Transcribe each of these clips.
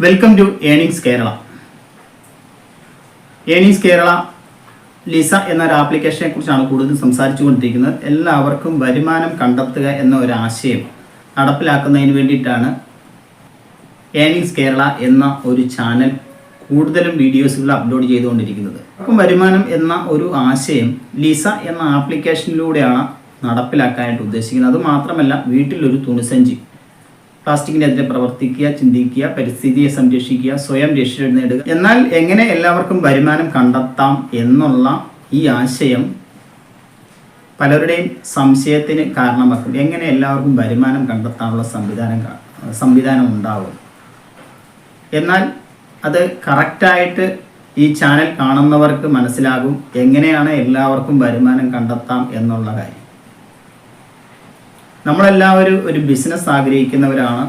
Welcome to earnings Kerala. Earnings Kerala Lisa എന്നൊരു ആപ്ലിക്കേഷനെ കുറിച്ചാണ് കൂടുതൽ സംസാരിച്ചു കൊണ്ടിരിക്കുന്നത്. എല്ലാവർക്കും വരുമാനം കണ്ടെത്തുക എന്ന ഒരു ആശയം നടപ്പിലാക്കുന്നതിന് വേണ്ടിയിട്ടാണ് ഏണിങ്സ് കേരള എന്ന ഒരു ചാനൽ കൂടുതലും വീഡിയോസുകൾ അപ്ലോഡ് ചെയ്തുകൊണ്ടിരിക്കുന്നത്. അപ്പം വരുമാനം എന്ന ഒരു ആശയം ലിസ എന്ന ആപ്ലിക്കേഷനിലൂടെയാണ് നടപ്പിലാക്കാനായിട്ട് ഉദ്ദേശിക്കുന്നത്. അതുമാത്രമല്ല, വീട്ടിലൊരു തുണിസഞ്ചി, പ്ലാസ്റ്റിക്കിനെതിരെ പ്രവർത്തിക്കുക, ചിന്തിക്കുക, പരിസ്ഥിതിയെ സംരക്ഷിക്കുക, സ്വയം രക്ഷ നേടുക. എന്നാൽ എങ്ങനെ എല്ലാവർക്കും വരുമാനം കണ്ടെത്താം എന്നുള്ള ഈ ആശയം പലരുടെയും സംശയത്തിന് കാരണമാക്കും. എങ്ങനെ എല്ലാവർക്കും വരുമാനം കണ്ടെത്താനുള്ള സംവിധാനം ഉണ്ടാവും? എന്നാൽ അത് കറക്റ്റായിട്ട് ഈ ചാനൽ കാണുന്നവർക്ക് മനസ്സിലാകും എങ്ങനെയാണ് എല്ലാവർക്കും വരുമാനം കണ്ടെത്താം എന്നുള്ള കാര്യം. നമ്മളെല്ലാവരും ഒരു ബിസിനസ് ആഗ്രഹിക്കുന്നവരാണ്,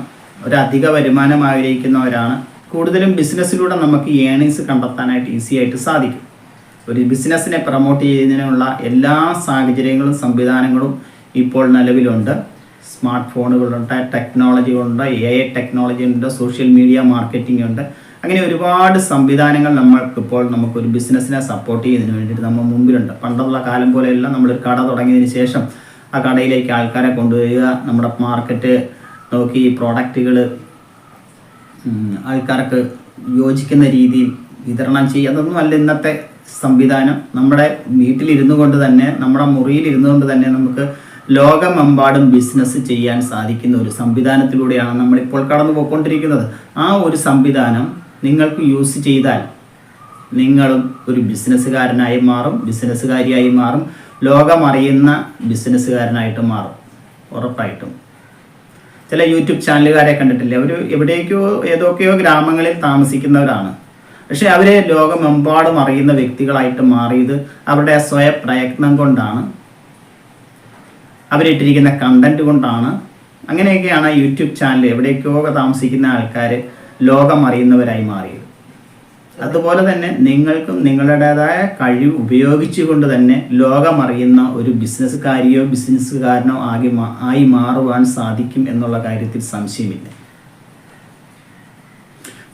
ഒരു അധിക വരുമാനം ആഗ്രഹിക്കുന്നവരാണ്. കൂടുതലും ബിസിനസ്സിലൂടെ നമുക്ക് ഏണിങ്സ് കണ്ടെത്താനായിട്ട് ഈസി ആയിട്ട് സാധിക്കും. ഒരു ബിസിനസ്സിനെ പ്രൊമോട്ട് ചെയ്യുന്നതിനുള്ള എല്ലാ സാഹചര്യങ്ങളും സംവിധാനങ്ങളും ഇപ്പോൾ നിലവിലുണ്ട്. സ്മാർട്ട് ഫോണുകളുണ്ട്, ടെക്നോളജികളുണ്ട്, AI ടെക്നോളജി ഉണ്ട്, സോഷ്യൽ മീഡിയ മാർക്കറ്റിംഗ് ഉണ്ട്. അങ്ങനെ ഒരുപാട് സംവിധാനങ്ങൾ നമുക്കൊരു ബിസിനസ്സിനെ സപ്പോർട്ട് ചെയ്യുന്നതിന് വേണ്ടിയിട്ട് നമ്മൾ മുമ്പിലുണ്ട്. പണ്ടുള്ള കാലം പോലെയല്ല, നമ്മളൊരു കട തുടങ്ങിയതിന് ശേഷം ആ കടയിലേക്ക് ആൾക്കാരെ കൊണ്ടുവരിക, നമ്മുടെ മാർക്കറ്റ് നോക്കി പ്രോഡക്റ്റുകൾ ആൾക്കാർക്ക് യോജിക്കുന്ന രീതിയിൽ വിതരണം ചെയ്യുക. അതൊന്നുമല്ല ഇന്നത്തെ സംവിധാനം. നമ്മുടെ വീട്ടിലിരുന്നു കൊണ്ട് തന്നെ, നമ്മുടെ മുറിയിലിരുന്നു കൊണ്ട് തന്നെ നമുക്ക് ലോകമെമ്പാടും ബിസിനസ് ചെയ്യാൻ സാധിക്കുന്ന ഒരു സംവിധാനത്തിലൂടെയാണ് നമ്മളിപ്പോൾ കടന്നു പോയിക്കൊണ്ടിരിക്കുന്നത്. ആ ഒരു സംവിധാനം നിങ്ങൾക്ക് യൂസ് ചെയ്താൽ നിങ്ങളും ഒരു ബിസിനസ്സുകാരനായി മാറും, ബിസിനസ്സുകാരിയായി മാറും, ലോകമറിയുന്ന ബിസിനസ്സുകാരനായിട്ട് മാറും ഉറപ്പായിട്ടും. ചില യൂട്യൂബ് ചാനലുകാരെ കണ്ടിട്ടില്ലേ? അവർ ഏതൊക്കെയോ ഗ്രാമങ്ങളിൽ താമസിക്കുന്നവരാണ്. പക്ഷെ അവരെ ലോകമെമ്പാടും അറിയുന്ന വ്യക്തികളായിട്ട് മാറിയത് അവരുടെ സ്വയം പ്രയത്നം കൊണ്ടാണ്, അവരിട്ടിരിക്കുന്ന കണ്ടന്റ് കൊണ്ടാണ്. അങ്ങനെയൊക്കെയാണ് യൂട്യൂബ് ചാനൽ എവിടേക്കോ താമസിക്കുന്ന ആൾക്കാർ ലോകമറിയുന്നവരായി മാറിയത്. അതുപോലെ തന്നെ നിങ്ങൾക്കും നിങ്ങളുടേതായ കഴിവ് ഉപയോഗിച്ചുകൊണ്ട് തന്നെ ലോകമറിയുന്ന ഒരു ബിസിനസ്സുകാരിയോ ബിസിനസ്സുകാരനോ ആയി മാറുവാൻ സാധിക്കും എന്നുള്ള കാര്യത്തിൽ സംശയമില്ല.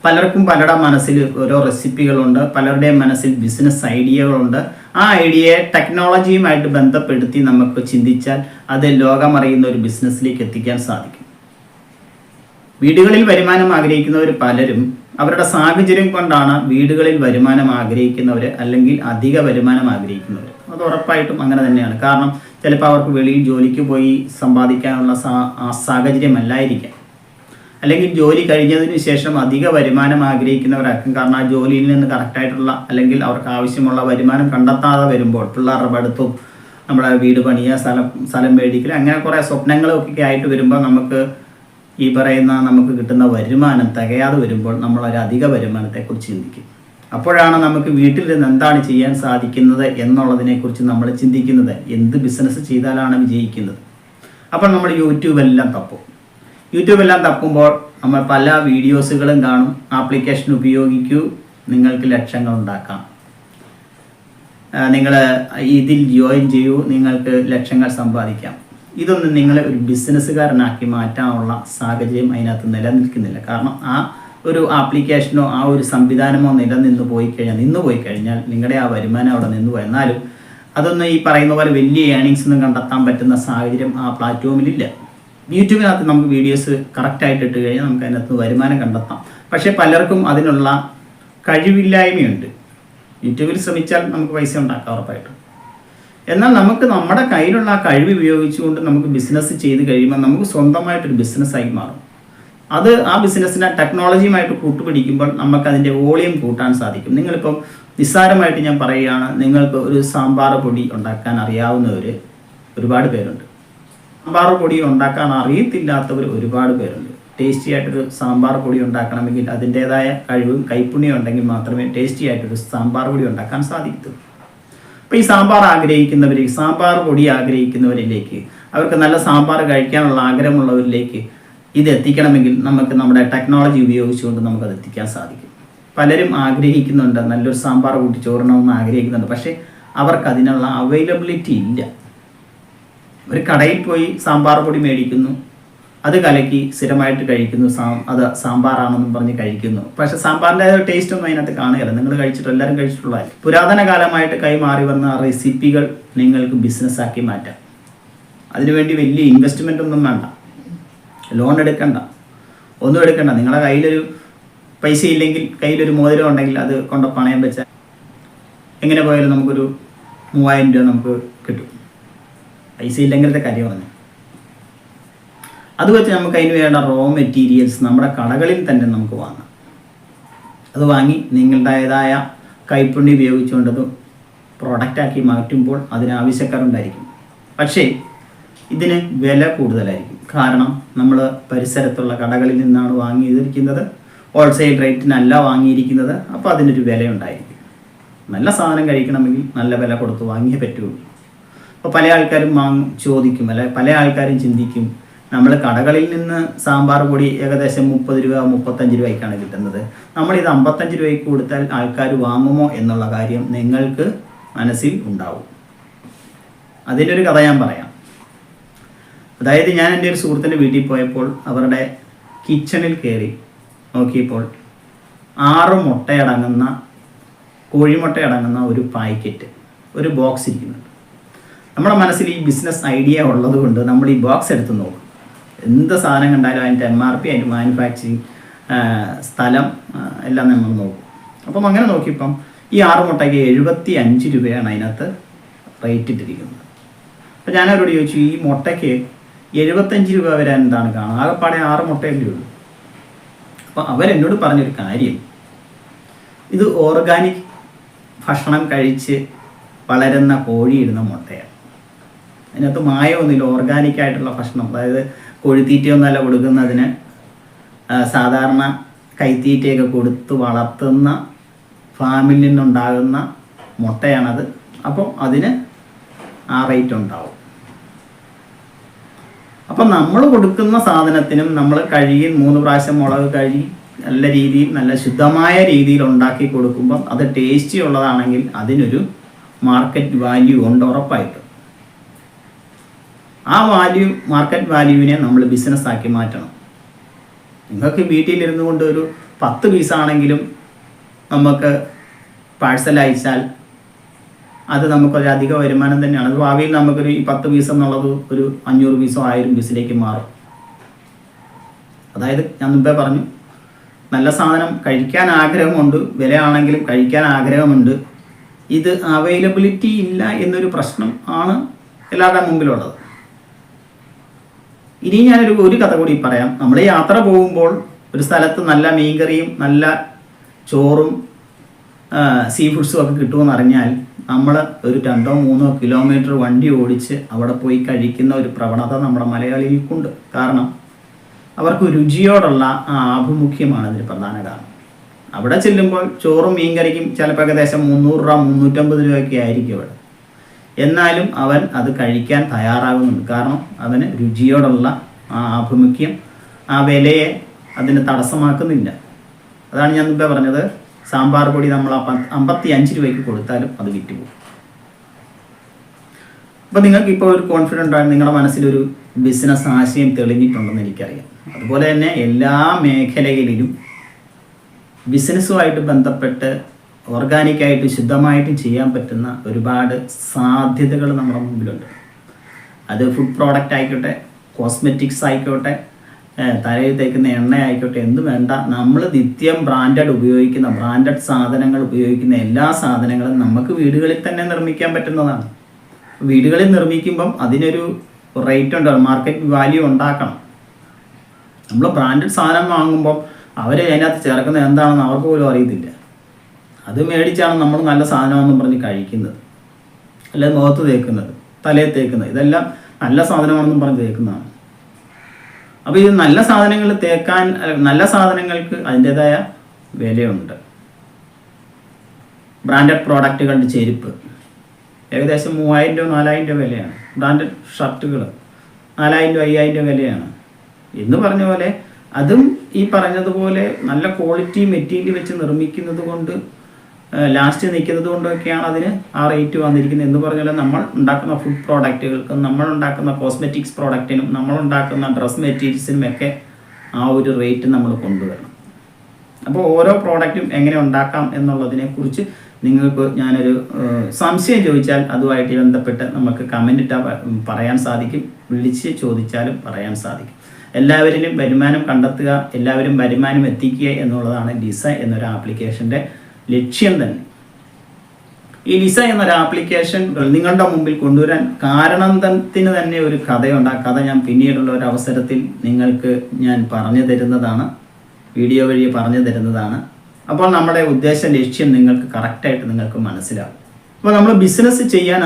പലർക്കും പലരുടെ മനസ്സിൽ ഓരോ റെസിപ്പികളുണ്ട്, പലരുടെയും മനസ്സിൽ ബിസിനസ് ഐഡിയകളുണ്ട്. ആ ഐഡിയയെ ടെക്നോളജിയുമായിട്ട് ബന്ധപ്പെടുത്തി നമുക്ക് ചിന്തിച്ചാൽ അത് ലോകമറിയുന്ന ഒരു ബിസിനസ്സിലേക്ക് എത്തിക്കാൻ സാധിക്കും. വീടുകളിൽ വരുമാനം ആഗ്രഹിക്കുന്നവർ പലരും അവരുടെ സാഹചര്യം കൊണ്ടാണ് വീടുകളിൽ വരുമാനം ആഗ്രഹിക്കുന്നവർ, അല്ലെങ്കിൽ അധിക വരുമാനം ആഗ്രഹിക്കുന്നവർ. അത് ഉറപ്പായിട്ടും അങ്ങനെ തന്നെയാണ്. കാരണം ചിലപ്പോൾ അവർക്ക് വെളിയിൽ ജോലിക്ക് പോയി സമ്പാദിക്കാനുള്ള സാഹചര്യമല്ലായിരിക്കാം, അല്ലെങ്കിൽ ജോലി കഴിഞ്ഞതിന് ശേഷം അധിക വരുമാനം ആഗ്രഹിക്കുന്നവരാക്കും. കാരണം ആ ജോലിയിൽ നിന്ന് കറക്റ്റായിട്ടുള്ള അല്ലെങ്കിൽ അവർക്ക് ആവശ്യമുള്ള വരുമാനം കണ്ടെത്താതെ വരുമ്പോൾ പിള്ളേരുടെ പഠിത്തവും, നമ്മുടെ വീട് പണിയുക, സ്ഥലം മേടിക്കൽ, അങ്ങനെ കുറേ സ്വപ്നങ്ങളൊക്കെ ആയിട്ട് വരുമ്പോൾ നമുക്ക് കിട്ടുന്ന വരുമാനം തികയാതെ വരുമ്പോൾ നമ്മളൊരു അധിക വരുമാനത്തെക്കുറിച്ച് ചിന്തിക്കും. അപ്പോഴാണ് നമുക്ക് വീട്ടിൽ നിന്ന് എന്താണ് ചെയ്യാൻ സാധിക്കുന്നത് എന്നുള്ളതിനെക്കുറിച്ച് നമ്മൾ ചിന്തിക്കുന്നത്. എന്ത് ബിസിനസ് ചെയ്താലാണ് വിജയിക്കുന്നത്? അപ്പോൾ നമ്മൾ യൂട്യൂബെല്ലാം തപ്പുമ്പോൾ നമ്മൾ പല വീഡിയോസുകളും കാണും. ആപ്ലിക്കേഷൻ ഉപയോഗിക്കൂ, നിങ്ങൾക്ക് ലക്ഷങ്ങൾ ഉണ്ടാക്കാം, നിങ്ങൾ ഇതിൽ ജോയിൻ ചെയ്യൂ, നിങ്ങൾക്ക് ലക്ഷങ്ങൾ സമ്പാദിക്കാം. ഇതൊന്നും നിങ്ങളെ ഒരു ബിസിനസ്സുകാരനാക്കി മാറ്റാനുള്ള സാഹചര്യം അതിനകത്ത് നിലനിൽക്കുന്നില്ല. കാരണം ആ ഒരു ആപ്ലിക്കേഷനോ ആ ഒരു സംവിധാനമോ നിന്നു പോയി കഴിഞ്ഞാൽ നിങ്ങളുടെ ആ വരുമാനം അവിടെ നിന്നുപോയി. എന്നാലും അതൊന്നും ഈ പറയുന്ന പോലെ വലിയ ഏണിങ്സ് ഒന്നും കണ്ടെത്താൻ പറ്റുന്ന സാഹചര്യം ആ പ്ലാറ്റ്ഫോമിലില്ല. യൂട്യൂബിനകത്ത് നമുക്ക് വീഡിയോസ് കറക്റ്റായിട്ട് ഇട്ട് കഴിഞ്ഞാൽ നമുക്ക് അതിനകത്ത് വരുമാനം കണ്ടെത്താം. പക്ഷേ പലർക്കും അതിനുള്ള കഴിവില്ലായ്മയുണ്ട്. യൂട്യൂബിൽ ശ്രമിച്ചാൽ നമുക്ക് പൈസ ഉണ്ടാക്കാം ഉറപ്പായിട്ടും. എന്നാൽ നമുക്ക് നമ്മുടെ കയ്യിലുള്ള ആ കഴിവ് ഉപയോഗിച്ചുകൊണ്ട് നമുക്ക് ബിസിനസ് ചെയ്ത് കഴിയുമ്പോൾ നമുക്ക് സ്വന്തമായിട്ടൊരു ബിസിനസ്സായി മാറും. അത് ആ ബിസിനസ്സിനെ ടെക്നോളജിയുമായിട്ട് കൂട്ടുപിടിക്കുമ്പോൾ നമുക്ക് അതിൻ്റെ വോളിയം കൂട്ടാൻ സാധിക്കും. നിങ്ങളിപ്പം നിസ്സാരമായിട്ട് ഞാൻ പറയുകയാണ്, നിങ്ങൾക്ക് ഒരു സാമ്പാർ പൊടി ഉണ്ടാക്കാൻ അറിയാവുന്നവർ ഒരുപാട് പേരുണ്ട്. സാമ്പാർ പൊടി ഉണ്ടാക്കാൻ അറിയത്തില്ലാത്തവർ ഒരുപാട് പേരുണ്ട്. ടേസ്റ്റി ആയിട്ടൊരു സാമ്പാർ പൊടി ഉണ്ടാക്കണമെങ്കിൽ അതിൻ്റേതായ കഴിവും കൈപ്പുണ്യം ഉണ്ടെങ്കിൽ മാത്രമേ ടേസ്റ്റി ആയിട്ടൊരു സാമ്പാർ പൊടി ഉണ്ടാക്കാൻ സാധിക്കത്തുള്ളൂ. അപ്പോൾ ഈ സാമ്പാർ പൊടി ആഗ്രഹിക്കുന്നവരിലേക്ക്, അവർക്ക് നല്ല സാമ്പാർ കഴിക്കാനുള്ള ആഗ്രഹമുള്ളവരിലേക്ക് ഇത് എത്തിക്കണമെങ്കിൽ നമുക്ക് നമ്മുടെ ടെക്നോളജി ഉപയോഗിച്ചുകൊണ്ട് നമുക്കത് എത്തിക്കാൻ സാധിക്കും. പലരും ആഗ്രഹിക്കുന്നുണ്ട്, നല്ലൊരു സാമ്പാർ കൂട്ടി ചോറണമെന്ന് ആഗ്രഹിക്കുന്നുണ്ട്. പക്ഷേ അവർക്ക് അതിനുള്ള അവൈലബിലിറ്റി ഇല്ല. ഒരു കടയിൽ പോയി സാമ്പാർ പൊടി മേടിക്കുന്നു, അത് കലക്കി സ്ഥിരമായിട്ട് കഴിക്കുന്നു. അത് സാമ്പാറാണെന്നും പറഞ്ഞ് കഴിക്കുന്നു. പക്ഷെ സാമ്പാറിൻ്റെ ടേസ്റ്റ് ഒന്നും അതിനകത്ത് കാണുകയില്ല. നിങ്ങൾ കഴിച്ചിട്ട് എല്ലാവരും കഴിച്ചിട്ടുള്ളതല്ല. പുരാതന കാലമായിട്ട് കൈമാറി വന്ന റെസിപ്പികൾ നിങ്ങൾക്ക് ബിസിനസ്സാക്കി മാറ്റാം. അതിനുവേണ്ടി വലിയ ഇൻവെസ്റ്റ്മെൻ്റ് ഒന്നും വേണ്ട, ലോൺ എടുക്കണ്ട, ഒന്നും എടുക്കണ്ട. നിങ്ങളുടെ കയ്യിലൊരു പൈസ ഇല്ലെങ്കിൽ കയ്യിലൊരു മോതിരം ഉണ്ടെങ്കിൽ അത് കൊണ്ട് പണയം വെച്ചാൽ എങ്ങനെ പോയാലും നമുക്കൊരു 3000 രൂപ നമുക്ക് കിട്ടും. പൈസ ഇല്ലെങ്കിലത്തെ കാര്യം പറഞ്ഞു. അത് വെച്ച് നമുക്ക് അതിന് വേണ്ട റോ മെറ്റീരിയൽസ് നമ്മുടെ കടകളിൽ തന്നെ നമുക്ക് വാങ്ങാം. അത് വാങ്ങി നിങ്ങളുടേതായ കൈപ്പുണ്യം ഉപയോഗിച്ചുകൊണ്ടത് പ്രൊഡക്റ്റാക്കി മാറ്റുമ്പോൾ അതിനാവശ്യക്കാരുണ്ടായിരിക്കും. പക്ഷേ ഇതിന് വില കൂടുതലായിരിക്കും. കാരണം നമ്മൾ പരിസരത്തുള്ള കടകളിൽ നിന്നാണ് വാങ്ങിയിരിക്കുന്നത്, ഹോൾസെയിൽ റേറ്റിനല്ല വാങ്ങിയിരിക്കുന്നത്. അപ്പോൾ അതിനൊരു വിലയുണ്ടായിരിക്കും. നല്ല സാധനം കഴിക്കണമെങ്കിൽ നല്ല വില കൊടുത്ത് വാങ്ങിയേ പറ്റുള്ളൂ. അപ്പോൾ പല ആൾക്കാരും ചോദിക്കും, അല്ലെ പല ആൾക്കാരും ചിന്തിക്കും, നമ്മൾ കടകളിൽ നിന്ന് സാമ്പാർ പൊടി ഏകദേശം 30 രൂപ 35 രൂപയ്ക്കാണ് കിട്ടുന്നത്, നമ്മളിത് 55 രൂപയ്ക്ക് കൊടുത്താൽ ആൾക്കാർ വാങ്ങുമോ എന്നുള്ള കാര്യം നിങ്ങൾക്ക് മനസ്സിൽ ഉണ്ടാവും. അതിൻ്റെ ഒരു കഥ ഞാൻ പറയാം. അതായത് ഞാൻ എൻ്റെ ഒരു സുഹൃത്തിൻ്റെ വീട്ടിൽ പോയപ്പോൾ അവരുടെ കിച്ചണിൽ കയറി നോക്കിയപ്പോൾ 6 മുട്ടയടങ്ങുന്ന കോഴിമുട്ടയടങ്ങുന്ന ഒരു പാക്കറ്റ്, ഒരു ബോക്സ് ഇരിക്കുന്നുണ്ട്. നമ്മുടെ മനസ്സിൽ ഈ ബിസിനസ് ഐഡിയ ഉള്ളത് കൊണ്ട് നമ്മൾ ഈ ബോക്സ് എടുത്ത് നോക്കും. എന്ത് സാധനം കണ്ടാലും അതിൻ്റെ MRP, അതിൻ്റെ മാനുഫാക്ചറിങ് സ്ഥലം എല്ലാം നമ്മൾ നോക്കും. അപ്പം അങ്ങനെ നോക്കിയപ്പം ഈ 6 മുട്ടയ്ക്ക് 75 രൂപയാണ് അതിനകത്ത് റേറ്റ് ഇട്ടിരിക്കുന്നത്. അപ്പം ഞാനവരോട് ചോദിച്ചു, ഈ മുട്ടയ്ക്ക് 75 രൂപ വരാൻ എന്താണ് കാണുക? ആകെപ്പാടെ 6 മുട്ടയല്ലേ ഉള്ളൂ. അപ്പോൾ അവരെന്നോട് പറഞ്ഞൊരു കാര്യം, ഇത് ഓർഗാനിക് ഭക്ഷണം കഴിച്ച് വളരുന്ന കോഴിയിടുന്ന മുട്ടയാണ്. അതിനകത്ത് മായമൊന്നുമില്ല. ഓർഗാനിക്കായിട്ടുള്ള ഭക്ഷണം, അതായത് കോഴിത്തീറ്റയൊന്നുമല്ല കൊടുക്കുന്നതിന്, സാധാരണ കൈത്തീറ്റയൊക്കെ കൊടുത്ത് വളർത്തുന്ന ഫാമിൽ നിന്നുണ്ടാകുന്ന മുട്ടയാണത്. അപ്പോൾ അതിന് ആ റേറ്റ് ഉണ്ടാവും. അപ്പം നമ്മൾ കൊടുക്കുന്ന സാധനത്തിനും നമ്മൾ കഴുകി 3 പ്രാവശ്യം മുളക് കഴുകി നല്ല രീതിയിൽ നല്ല ശുദ്ധമായ രീതിയിൽ ഉണ്ടാക്കി കൊടുക്കുമ്പം അത് ടേസ്റ്റി ഉള്ളതാണെങ്കിൽ അതിനൊരു മാർക്കറ്റ് വാല്യൂ ഉണ്ട് ഉറപ്പായിട്ടും. ആ മാർക്കറ്റ് വാല്യൂവിനെ നമ്മൾ ബിസിനസ്സാക്കി മാറ്റണം. നിങ്ങൾക്ക് വീട്ടിലിരുന്നു കൊണ്ട് ഒരു 10 പീസാണെങ്കിലും നമുക്ക് പാഴ്സൽ അയച്ചാൽ അത് നമുക്കൊരു അധിക വരുമാനം തന്നെയാണ്. അത് ഭാവിയിൽ നമുക്കൊരു 10 പീസ് എന്നുള്ളത് ഒരു 500 പീസോ 1000 പീസിലേക്ക് മാറും. അതായത് ഞാൻ മുമ്പേ പറഞ്ഞു, നല്ല സാധനം കഴിക്കാൻ ആഗ്രഹമുണ്ട്, വിലയാണെങ്കിലും കഴിക്കാൻ ആഗ്രഹമുണ്ട്. ഇത് അവൈലബിലിറ്റി ഇല്ല എന്നൊരു പ്രശ്നം ആണ് എല്ലാവരുടെ മുമ്പിലുള്ളത്. ഇനി ഞാനൊരു കഥ കൂടി പറയാം. നമ്മൾ യാത്ര പോകുമ്പോൾ ഒരു സ്ഥലത്ത് നല്ല മീൻകറിയും നല്ല ചോറും സീ ഫുഡ്സും ഒക്കെ കിട്ടുമെന്ന് അറിഞ്ഞാൽ നമ്മൾ ഒരു 2-3 കിലോമീറ്റർ വണ്ടി ഓടിച്ച് അവിടെ പോയി കഴിക്കുന്ന ഒരു പ്രവണത നമ്മുടെ മലയാളികൾക്കുണ്ട്. കാരണം അവർക്ക് രുചിയോടുള്ള ആ ആഭിമുഖ്യമാണ് ഇതിന് പ്രധാന കാരണം. അവിടെ ചെല്ലുമ്പോൾ ചോറും മീൻകറിക്കും ചിലപ്പോൾ ഏകദേശം 300 രൂപ 350 രൂപയൊക്കെ ആയിരിക്കും അവിടെ. എന്നാലും അവൻ അത് കഴിക്കാൻ തയ്യാറാകുന്നുണ്ട്. കാരണം അവന് രുചിയോടുള്ള ആ ആഭിമുഖ്യം ആ വിലയെ അതിന് തടസ്സമാക്കുന്നില്ല. അതാണ് ഞാൻ മുമ്പേ പറഞ്ഞത്, സാമ്പാർ പൊടി നമ്മൾ 55 രൂപയ്ക്ക് കൊടുത്താലും അത് വിറ്റുപോകും. അപ്പോൾ നിങ്ങൾക്ക് ഇപ്പോൾ ഒരു കോൺഫിഡൻ്റ് ആണ്, നിങ്ങളുടെ മനസ്സിലൊരു ബിസിനസ് ആശയം തെളിഞ്ഞിട്ടുണ്ടെന്ന് എനിക്കറിയാം. അതുപോലെ തന്നെ എല്ലാ മേഖലകളിലും ബിസിനസ്സുമായിട്ട് ബന്ധപ്പെട്ട് ഓർഗാനിക്കായിട്ട് ശുദ്ധമായിട്ട് ചെയ്യാൻ പറ്റുന്ന ഒരുപാട് സാധ്യതകൾ നമ്മുടെ മുമ്പിലുണ്ട്. അത് ഫുഡ് പ്രോഡക്റ്റ് ആയിക്കോട്ടെ, കോസ്മെറ്റിക്സ് ആയിക്കോട്ടെ, തലയിൽ തേക്കുന്ന എണ്ണ ആയിക്കോട്ടെ, എന്ത് വേണ്ട, നമ്മൾ നിത്യം ബ്രാൻഡഡ് സാധനങ്ങൾ ഉപയോഗിക്കുന്ന എല്ലാ സാധനങ്ങളും നമുക്ക് വീടുകളിൽ തന്നെ നിർമ്മിക്കാൻ പറ്റുന്നതാണ്. വീടുകളിൽ നിർമ്മിക്കുമ്പം അതിനൊരു റേറ്റ് ഉണ്ട്, മാർക്കറ്റ് വാല്യൂ ഉണ്ടാക്കണം. നമ്മൾ ബ്രാൻഡഡ് സാധനം വാങ്ങുമ്പം അവർ അതിനകത്ത് ചേർക്കുന്നത് എന്താണെന്ന് അവർക്ക് പോലും അറിയത്തില്ല. അത് മേടിച്ചാണ് നമ്മൾ നല്ല സാധനമാണെന്ന് പറഞ്ഞ് കഴിക്കുന്നത്, അല്ലെങ്കിൽ മുഖത്ത് തേക്കുന്നത്, തലയിൽ തേക്കുന്നത്, ഇതെല്ലാം നല്ല സാധനമാണെന്നും പറഞ്ഞ് തേക്കുന്നതാണ്. അപ്പോൾ ഇത് നല്ല സാധനങ്ങൾക്ക് അതിൻ്റെതായ വിലയുണ്ട്. ബ്രാൻഡഡ് പ്രോഡക്റ്റുകളുടെ ചെരുപ്പ് ഏകദേശം 3000 രൂപ 4000 രൂപ വിലയാണ്. ബ്രാൻഡഡ് ഷർട്ടുകൾ 4000 രൂപ 5000 രൂപ വിലയാണ്. എന്ന് പറഞ്ഞ പോലെ അതും ഈ പറഞ്ഞതുപോലെ നല്ല ക്വാളിറ്റി മെറ്റീരിയൽ വെച്ച് നിർമ്മിക്കുന്നത് കൊണ്ട് ലാസ്റ്റ് നിൽക്കുന്നത് കൊണ്ടൊക്കെയാണ് അതിന് ആ റേറ്റ് വന്നിരിക്കുന്നത്. എന്ന് പറഞ്ഞാൽ നമ്മൾ ഉണ്ടാക്കുന്ന ഫുഡ് പ്രോഡക്റ്റുകൾക്കും നമ്മൾ ഉണ്ടാക്കുന്ന കോസ്മെറ്റിക്സ് പ്രോഡക്റ്റിനും നമ്മൾ ഉണ്ടാക്കുന്ന ഡ്രസ് മെറ്റീരിയൽസിനും ഒക്കെ ആ ഒരു റേറ്റ് നമ്മൾ കൊണ്ടുവരണം. അപ്പോൾ ഓരോ പ്രോഡക്റ്റും എങ്ങനെ ഉണ്ടാക്കാം എന്നുള്ളതിനെക്കുറിച്ച് നിങ്ങൾക്ക് ഞാനൊരു സംശയം ചോദിച്ചാൽ അതുമായിട്ട് ബന്ധപ്പെട്ട് നമുക്ക് കമൻ്റ് ഇട്ടാൽ പറയാൻ സാധിക്കും, വിളിച്ച് ചോദിച്ചാലും പറയാൻ സാധിക്കും. എല്ലാവരിലും വരുമാനം കണ്ടെത്തുക, എല്ലാവരും വരുമാനം എത്തിക്കുക എന്നുള്ളതാണ് ലിസ എന്നൊരു ആപ്ലിക്കേഷൻ്റെ ലക്ഷ്യം തന്നെ. ഈ ലിസ എന്നൊരു ആപ്ലിക്കേഷൻ നിങ്ങളുടെ മുമ്പിൽ കൊണ്ടുവരാൻ കാരണത്തിന് തന്നെ ഒരു കഥയുണ്ട്. ആ കഥ ഞാൻ പിന്നീടുള്ള ഒരു അവസരത്തിൽ നിങ്ങൾക്ക് ഞാൻ പറഞ്ഞു തരുന്നതാണ്, വീഡിയോ വഴി പറഞ്ഞു തരുന്നതാണ്. അപ്പോൾ നമ്മുടെ ഉദ്ദേശ ലക്ഷ്യം നിങ്ങൾക്ക് കറക്റ്റായിട്ട് നിങ്ങൾക്ക് മനസ്സിലാവും. അപ്പോൾ നമ്മൾ ബിസിനസ് ചെയ്യാൻ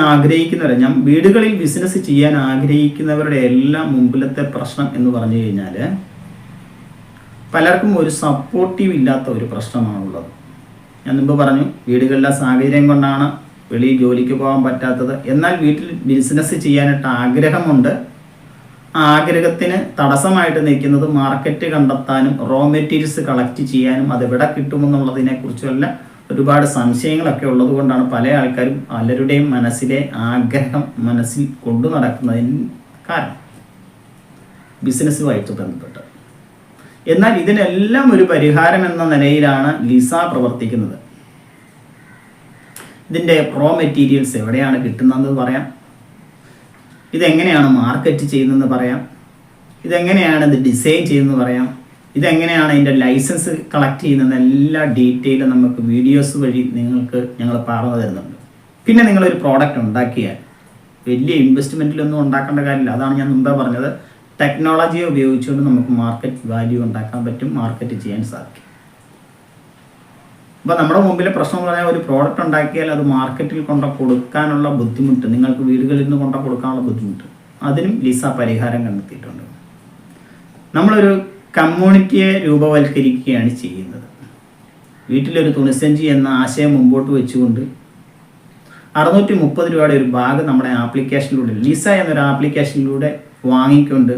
ഞാൻ വീടുകളിൽ ബിസിനസ് ചെയ്യാൻ ആഗ്രഹിക്കുന്നവരുടെ എല്ലാം മുമ്പിലത്തെ പ്രശ്നം എന്ന് പറഞ്ഞു കഴിഞ്ഞാൽ പലർക്കും ഒരു സപ്പോർട്ടീവ് ഇല്ലാത്ത ഒരു പ്രശ്നമാണുള്ളത്. ഞാൻ മുമ്പ് പറഞ്ഞു, വീടുകളിലെ സാഹചര്യം കൊണ്ടാണ് വെളിയിൽ ജോലിക്ക് പോകാൻ പറ്റാത്തത്. എന്നാൽ വീട്ടിൽ ബിസിനസ് ചെയ്യാനായിട്ട് ആഗ്രഹമുണ്ട്. ആ ആഗ്രഹത്തിന് തടസ്സമായിട്ട് നിൽക്കുന്നത് മാർക്കറ്റ് കണ്ടെത്താനും റോ മെറ്റീരിയൽസ് കളക്ട് ചെയ്യാനും അതെവിടെ കിട്ടുമെന്നുള്ളതിനെക്കുറിച്ചുള്ള ഒരുപാട് സംശയങ്ങളൊക്കെ ഉള്ളത് കൊണ്ടാണ് പല ആൾക്കാരും പലരുടെയും മനസ്സിലെ ആഗ്രഹം മനസ്സിൽ കൊണ്ടു നടക്കുന്നതിന് കാരണം ബിസിനസ്സുമായിട്ട് ബന്ധപ്പെട്ട്. എന്നാൽ ഇതിനെല്ലാം ഒരു പരിഹാരം എന്ന നിലയിലാണ് ലിസ പ്രവർത്തിക്കുന്നത്. ഇതിൻ്റെ റോ മെറ്റീരിയൽസ് എവിടെയാണ് കിട്ടുന്നതെന്ന് പറയാം, ഇതെങ്ങനെയാണ് മാർക്കറ്റ് ചെയ്യുന്നതെന്ന് പറയാം, ഇതെങ്ങനെയാണ് ഇത് ഡിസൈൻ ചെയ്യുന്നതെന്ന് പറയാം, ഇതെങ്ങനെയാണ് ഇതിൻ്റെ ലൈസൻസ് കളക്ട് ചെയ്യുന്നത്, എല്ലാ ഡീറ്റെയിലും നമുക്ക് വീഡിയോസ് വഴി ഞങ്ങൾ പറഞ്ഞു തരുന്നുണ്ട്. പിന്നെ നിങ്ങളൊരു പ്രോഡക്റ്റ് ഉണ്ടാക്കിയാൽ വലിയ ഇൻവെസ്റ്റ്മെൻറ്റിലൊന്നും ഉണ്ടാക്കേണ്ട കാര്യമില്ല. അതാണ് ഞാൻ മുമ്പേ പറഞ്ഞത്, ടെക്നോളജിയെ ഉപയോഗിച്ചുകൊണ്ട് നമുക്ക് മാർക്കറ്റ് വാല്യൂ ഉണ്ടാക്കാൻ പറ്റും, മാർക്കറ്റ് ചെയ്യാൻ സാധിക്കും. അപ്പോൾ നമ്മുടെ മുമ്പിലെ പ്രശ്നം എന്ന് പറഞ്ഞാൽ ഒരു പ്രോഡക്റ്റ് ഉണ്ടാക്കിയാൽ അത് മാർക്കറ്റിൽ കൊണ്ട് കൊടുക്കാനുള്ള ബുദ്ധിമുട്ട്, നിങ്ങൾക്ക് വീടുകളിൽ നിന്ന് കൊണ്ട് കൊടുക്കാനുള്ള ബുദ്ധിമുട്ട്, അതിനും ലിസ പരിഹാരം കണ്ടെത്തിയിട്ടുണ്ട്. നമ്മളൊരു കമ്മ്യൂണിറ്റിയെ രൂപവൽക്കരിക്കുകയാണ് ചെയ്യുന്നത്. വീട്ടിലൊരു തുണിസഞ്ചി എന്ന ആശയം മുമ്പോട്ട് വെച്ചുകൊണ്ട് 630 രൂപയുടെ ഒരു ബാഗ് നമ്മുടെ ആപ്ലിക്കേഷനിലൂടെ ലിസ എന്നൊരു ആപ്ലിക്കേഷനിലൂടെ വാങ്ങിക്കൊണ്ട്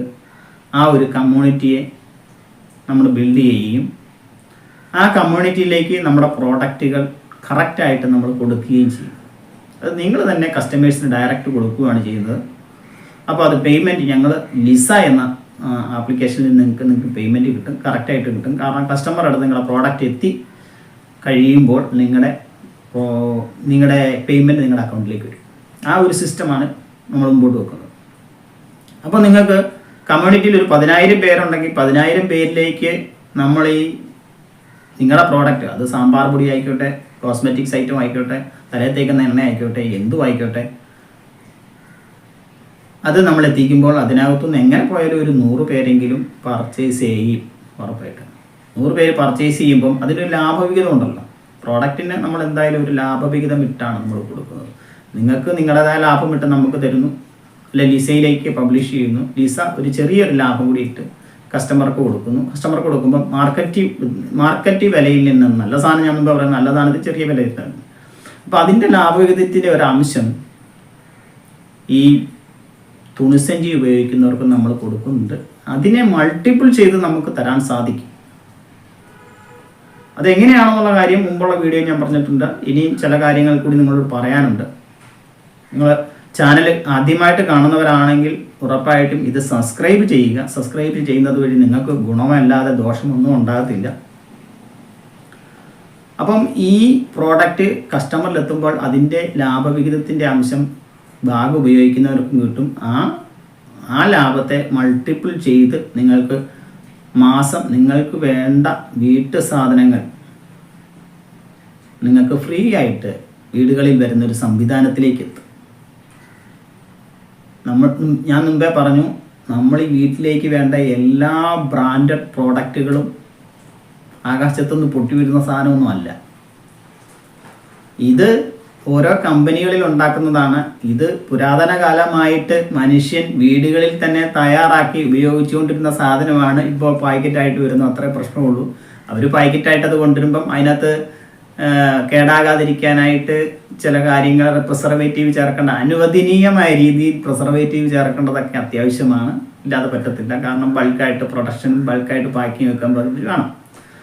ആ ഒരു കമ്മ്യൂണിറ്റിയെ നമ്മൾ ബിൽഡ് ചെയ്യുകയും ആ കമ്മ്യൂണിറ്റിയിലേക്ക് നമ്മുടെ പ്രോഡക്റ്റുകൾ കറക്റ്റായിട്ട് നമ്മൾ കൊടുക്കുകയും ചെയ്യും. അത് നിങ്ങൾ തന്നെ കസ്റ്റമേഴ്സിന് ഡയറക്റ്റ് കൊടുക്കുകയാണ് ചെയ്യുന്നത്. അപ്പോൾ അത് പേയ്മെൻറ്റ് ഞങ്ങൾ ലിസ എന്ന ആപ്ലിക്കേഷനിൽ നിങ്ങൾക്ക് പേയ്മെൻറ്റ് കിട്ടും, കറക്റ്റായിട്ട് കിട്ടും. കാരണം കസ്റ്റമർ അടുത്ത് നിങ്ങളുടെ പ്രോഡക്റ്റ് എത്തി കഴിയുമ്പോൾ നിങ്ങളുടെ പേയ്മെൻറ്റ് നിങ്ങളുടെ അക്കൗണ്ടിലേക്ക് വരും. ആ ഒരു സിസ്റ്റമാണ് നമ്മൾ മുമ്പോട്ട് വെക്കുന്നത്. അപ്പോൾ നിങ്ങൾക്ക് കമ്മ്യൂണിറ്റിയിൽ ഒരു 10,000 പേരുണ്ടെങ്കിൽ 10,000 പേരിലേക്ക് നമ്മൾ ഈ നിങ്ങളുടെ പ്രോഡക്റ്റ്, അത് സാമ്പാർ പൊടി ആയിക്കോട്ടെ, കോസ്മെറ്റിക്സ് ഐറ്റം ആയിക്കോട്ടെ, തലയിൽ തേക്കുന്ന എണ്ണ ആയിക്കോട്ടെ, എന്തും ആയിക്കോട്ടെ, അത് നമ്മൾ എത്തിക്കുമ്പോൾ അതിനകത്തുനിന്ന് എങ്ങനെ പോയാലും ഒരു 100 പേരെങ്കിലും പർച്ചേസ് ചെയ്യും. ഉറപ്പായിട്ട് 100 പേര് പർച്ചേസ് ചെയ്യുമ്പം അതിനൊരു ലാഭവിഹിതം ഉണ്ടല്ലോ. പ്രോഡക്റ്റിന് നമ്മൾ എന്തായാലും ഒരു ലാഭവിഹിതം ഇട്ടാണ് നമ്മൾ കൊടുക്കുന്നത്. നിങ്ങൾക്ക് നിങ്ങളുടേതായ ലാഭം ഇട്ട് നമുക്ക് തരുന്നു, അല്ലെ ലിസയിലേക്ക് പബ്ലിഷ് ചെയ്യുന്നു. ലിസ ഒരു ചെറിയൊരു ലാഭം കൂടി ഇട്ട് കസ്റ്റമർക്ക് കൊടുക്കുന്നു. കസ്റ്റമർക്ക് കൊടുക്കുമ്പോൾ മാർക്കറ്റ് വിലയിൽ നിന്ന് നല്ല സാധനം, ഞാൻ മുമ്പ് പറയുന്നത് നല്ല സാധനത്തിൽ ചെറിയ വില കിട്ടുന്നു. അപ്പോൾ അതിൻ്റെ ലാഭവിഹിതത്തിൻ്റെ ഒരു അംശം ഈ തുണിസഞ്ചി ഉപയോഗിക്കുന്നവർക്ക് നമ്മൾ കൊടുക്കുന്നുണ്ട്. അതിനെ മൾട്ടിപ്പിൾ ചെയ്ത് നമുക്ക് തരാൻ സാധിക്കും. അതെങ്ങനെയാണെന്നുള്ള കാര്യം മുമ്പുള്ള വീഡിയോ ഞാൻ പറഞ്ഞിട്ടുണ്ട്. ഇനിയും ചില കാര്യങ്ങൾ കൂടി നിങ്ങളോട് പറയാനുണ്ട്. നിങ്ങൾ ചാനൽ ആദ്യമായിട്ട് കാണുന്നവരാണെങ്കിൽ ഉറപ്പായിട്ടും ഇത് സബ്സ്ക്രൈബ് ചെയ്യുക. സബ്സ്ക്രൈബ് ചെയ്യുന്നത് വഴി നിങ്ങൾക്ക് ഗുണമല്ലാതെ ദോഷമൊന്നും ഉണ്ടാകത്തില്ല. അപ്പം ഈ പ്രോഡക്റ്റ് കസ്റ്റമറിലെത്തുമ്പോൾ അതിൻ്റെ ലാഭവിഹിതത്തിൻ്റെ അംശം ബാഗ് ഉപയോഗിക്കുന്നവർക്കും കിട്ടും. ആ ലാഭത്തെ മൾട്ടിപ്പിൾ ചെയ്ത് നിങ്ങൾക്ക് മാസം നിങ്ങൾക്ക് വേണ്ട വീട്ടു സാധനങ്ങൾ നിങ്ങൾക്ക് ഫ്രീ ആയിട്ട് വീടുകളിൽ വരുന്നൊരു സംവിധാനത്തിലേക്ക് എത്തും. ഞാൻ മുമ്പേ പറഞ്ഞു, നമ്മൾ ഈ വീട്ടിലേക്ക് വേണ്ട എല്ലാ ബ്രാൻഡഡ് പ്രോഡക്റ്റുകളും ആകാശത്തുനിന്ന് പൊട്ടി വീഴുന്ന സാധനമൊന്നും അല്ല. ഇത് ഓരോ കമ്പനികളിൽ ഉണ്ടാക്കുന്നതാണ്. ഇത് പുരാതന കാലമായിട്ട് മനുഷ്യൻ വീടുകളിൽ തന്നെ തയ്യാറാക്കി ഉപയോഗിച്ചുകൊണ്ടിരുന്ന സാധനമാണ്. ഇപ്പോൾ പാക്കറ്റായിട്ട് വരുന്നു, അത്രേ പ്രശ്നമുള്ളൂ. അവർ പാക്കറ്റായിട്ട് അത് കൊണ്ടുവരുമ്പം അതിനകത്ത് കേടാകാതിരിക്കാനായിട്ട് ചില കാര്യങ്ങൾ പ്രിസർവേറ്റീവ് ചേർക്കേണ്ട, അനുവദനീയമായ രീതിയിൽ പ്രിസർവേറ്റീവ് ചേർക്കേണ്ടതൊക്കെ അത്യാവശ്യമാണ്. ഇല്ലാതെ പറ്റത്തില്ല. കാരണം ബൾക്കായിട്ട് പ്രൊഡക്ഷൻ, ബൾക്കായിട്ട് പാക്കിങ് വെക്കാൻ വേണം.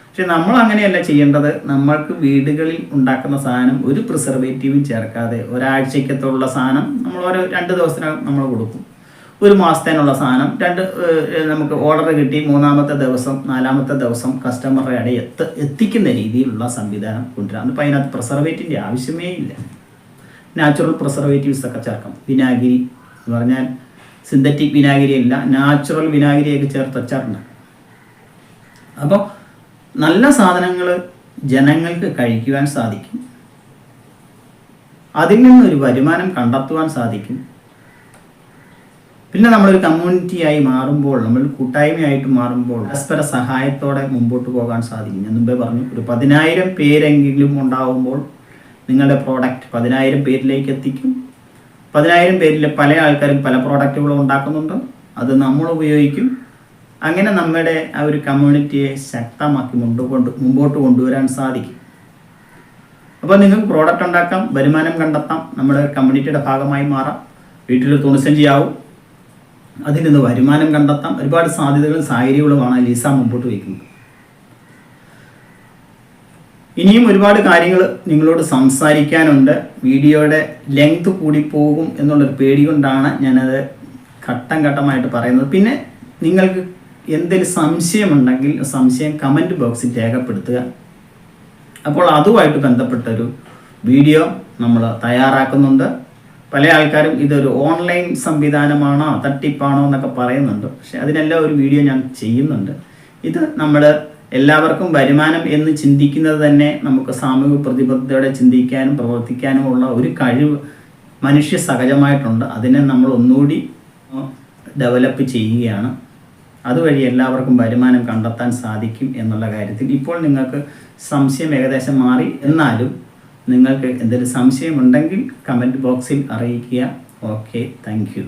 പക്ഷെ നമ്മൾ അങ്ങനെയല്ല ചെയ്യേണ്ടത്. നമ്മൾക്ക് വീടുകളിൽ ഉണ്ടാക്കുന്ന സാധനം ഒരു പ്രിസർവേറ്റീവും ചേർക്കാതെ ഒരാഴ്ചയ്ക്കത്തുള്ള സാധനം നമ്മൾ ഓരോ 2 ദിവസത്തിനകം നമ്മൾ കൊടുക്കും. 1 മാസത്തേനുള്ള സാധനം നമുക്ക് ഓർഡർ കിട്ടി 3-ാമത്തെ ദിവസം 4-ാമത്തെ ദിവസം കസ്റ്റമറുടെ ഇടയിൽ എത്തിക്കുന്ന രീതിയിലുള്ള സംവിധാനം കൊണ്ടുവരാം. അപ്പോൾ അതിനകത്ത് പ്രിസർവേറ്റീവിൻ്റെ ആവശ്യമേ ഇല്ല. നാച്ചുറൽ പ്രിസർവേറ്റീവ്സ് ഒക്കെ ചേർക്കാം. വിനാഗിരി എന്ന് പറഞ്ഞാൽ സിന്തറ്റിക് വിനാഗിരി അല്ല, നാച്ചുറൽ വിനാഗിരിയൊക്കെ ചേർത്ത് അച്ചാറുണ്ട്. അപ്പോൾ നല്ല സാധനങ്ങൾ ജനങ്ങൾക്ക് കഴിക്കുവാൻ സാധിക്കും. അതിൽ നിന്നൊരു വരുമാനം കണ്ടെത്തുവാൻ സാധിക്കും. പിന്നെ നമ്മളൊരു കമ്മ്യൂണിറ്റിയായി മാറുമ്പോൾ, നമ്മൾ കൂട്ടായ്മയായിട്ട് മാറുമ്പോൾ പരസ്പര സഹായത്തോടെ മുമ്പോട്ട് പോകാൻ സാധിക്കും. ഞാൻ മുമ്പേ പറഞ്ഞു, ഒരു 10,000 പേരെങ്കിലും ഉണ്ടാകുമ്പോൾ നിങ്ങളുടെ പ്രോഡക്റ്റ് 10,000 പേരിലേക്ക് എത്തിക്കും. 10,000 പേരിൽ പല ആൾക്കാരും പല പ്രോഡക്റ്റുകളും ഉണ്ടാക്കുന്നുണ്ട്, അത് നമ്മൾ ഉപയോഗിക്കും. അങ്ങനെ നമ്മുടെ ആ ഒരു കമ്മ്യൂണിറ്റിയെ ശക്തമാക്കി മുമ്പോട്ട് കൊണ്ടുവരാൻ സാധിക്കും. അപ്പോൾ നിങ്ങൾക്ക് പ്രോഡക്റ്റ് ഉണ്ടാക്കാം, വരുമാനം കണ്ടെത്താം, നമ്മുടെ കമ്മ്യൂണിറ്റിയുടെ ഭാഗമായി മാറാം, വീട്ടിൽ തുണിസഞ്ചിയാവും, അതിൽ നിന്ന് വരുമാനം കണ്ടെത്താം. ഒരുപാട് സാധ്യതകളും സാഹചര്യങ്ങളുമാണ് ലിസ മുമ്പോട്ട് വയ്ക്കുന്നത്. ഇനിയും ഒരുപാട് കാര്യങ്ങൾ നിങ്ങളോട് സംസാരിക്കാനുണ്ട്. വീഡിയോയുടെ ലെങ്ത് കൂടി പോകും എന്നുള്ളൊരു പേടി കൊണ്ടാണ് ഞാനത് ഘട്ടം ഘട്ടമായിട്ട് പറയുന്നത്. പിന്നെ നിങ്ങൾക്ക് എന്തെങ്കിലും സംശയമുണ്ടെങ്കിൽ സംശയം കമൻറ്റ് ബോക്സിൽ രേഖപ്പെടുത്തുക. അപ്പോൾ അതുമായിട്ട് ബന്ധപ്പെട്ടൊരു വീഡിയോ നമ്മൾ തയ്യാറാക്കുന്നുണ്ട്. പല ആൾക്കാരും ഇതൊരു ഓൺലൈൻ സംവിധാനമാണോ തട്ടിപ്പാണോ എന്നൊക്കെ പറയുന്നുണ്ട്. പക്ഷെ അതിനെല്ലാം ഒരു വീഡിയോ ഞാൻ ചെയ്യുന്നുണ്ട്. ഇത് നമ്മൾ എല്ലാവർക്കും വരുമാനം എന്ന് ചിന്തിക്കുന്നത് തന്നെ നമുക്ക് സാമൂഹിക പ്രതിബദ്ധതയോടെ ചിന്തിക്കാനും പ്രവർത്തിക്കാനുമുള്ള ഒരു കഴിവ് മനുഷ്യ സഹജമായിട്ടുണ്ട്. അതിനെ നമ്മൾ ഒന്നുകൂടി ഡെവലപ്പ് ചെയ്യുകയാണ്. അതുവഴി എല്ലാവർക്കും വരുമാനം കണ്ടെത്താൻ സാധിക്കും എന്നുള്ള കാര്യത്തിൽ ഇപ്പോൾ നിങ്ങൾക്ക് സംശയം ഏകദേശം മാറി. എന്നാലും നിങ്ങൾക്ക് എന്തെങ്കിലും സംശയമുണ്ടെങ്കിൽ കമൻറ്റ് ബോക്സിൽ അറിയിക്കുക. Okay, thank you.